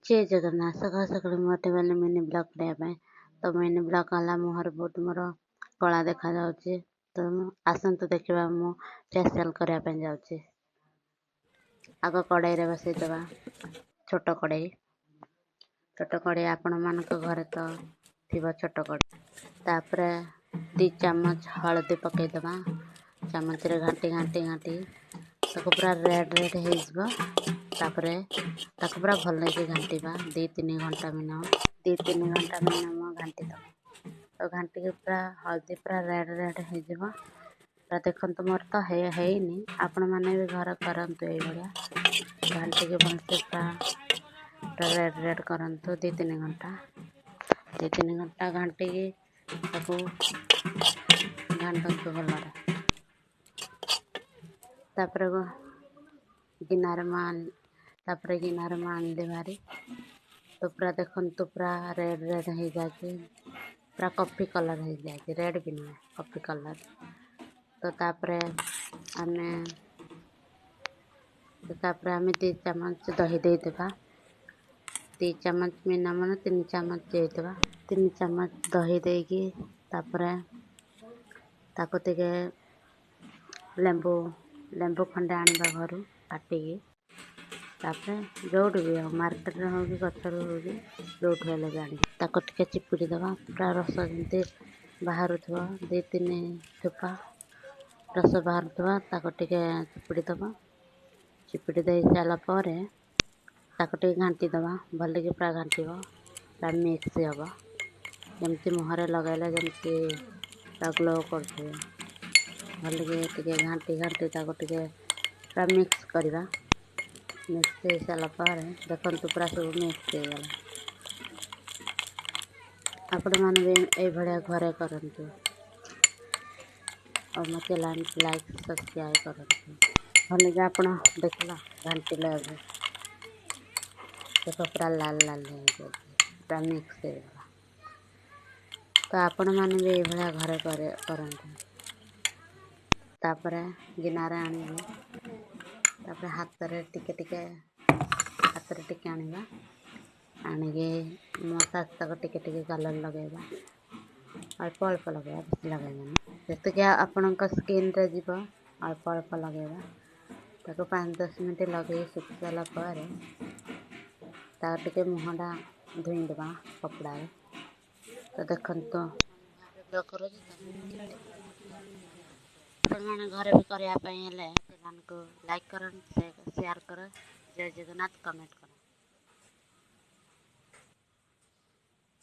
जय जगन्नाथ सकाल सकाल मते बेले मिनी ब्लॉग करने तो मिनी ब्लॉग कला मुहर बहुत मोर कला देखा जाउची तो आसंतु देखा मु फेशियल करने जाऊँगी। आग कड़ाई रे बसई दबा छोट कड़ाई आपण मान घरे तो थी छोट कड़ाई तापर 2 चम्मच हलदी पकईदबा चामच रे घाटी घाटी घाटी ताको पूरा रेड रेड हो तापरे ताको पूरा भल के घाटीबा 2-3 घंटा मिनिमम घाटी दबा तो घाटी के पूरा हल्दी पूरा रेड रेड हो देखो मोर तो हैनी आपण मैंने भी घर करंतु ये घाटी के भलसे पूरा रेड रेड करंतु 2-3 घंटा घाटी के घाटंतु भलरे तापर गिनार में आनदे भारी तो पूरा देखो पूरा रेड रेड हो जाए पूरा कॉफी कलर हो जाए रेड भी नहीं कॉफी कलर तो तापर आमे 2 चम्मच दही देदेबा 2 चम्मच मिनिमम 3 चम्मच देदेबा 3 चम्मच दही देगी तापर ताको टिके लेंबू खंडे आनिबा घर काटिकी तापर जोड़ भी हो मार्केट में हो कि गचर हो कि जोठ हेले जानी ताको टिके चिपुड़ी दबा पूरा रस जमती बाहर 2-3 थोपा रस बाहर ताको टिके चिपुड़ी दबा चिपुड़ी दे सारा पर ताको टिके घाटी दबा भल के पूरा घाटी पूरा मिक्स हम जमती मुहर लगेला जमती ग्लो कर भल के टिके घाटी घाटी ताको टिके पूरा मिक्स करवा मिक्स हो सारा पर देखो पूरा सब मिक्स हो गला आपण मैंने भी ये भाया घरे करंतु और मत लाइक सब्सक्राइब करंतु भल के आपण देखला घंटी लगे देखो पूरा लाल लाल हो पूरा मिक्स हो गला तो आपण मैंने भी ये भाया घरे करंतु तापर गिनारे आनिबे तापर हाथ रे टिके आनिबा आनिके मसाज तक टिके कलर लगेबा अल्प अल्प लगेबा बेसी लगेबा जैसे आपण स्किन रे जीव अल्प अल्प लगेबा ताको 5-10 मिनट लगे सुखी सारा पर ताको टिके मुहटा धोईदेबा कपड़ा तो देखो मैंने घरे भी करने लाइक कर शेयर कर जय जगन्नाथ कमेंट कर।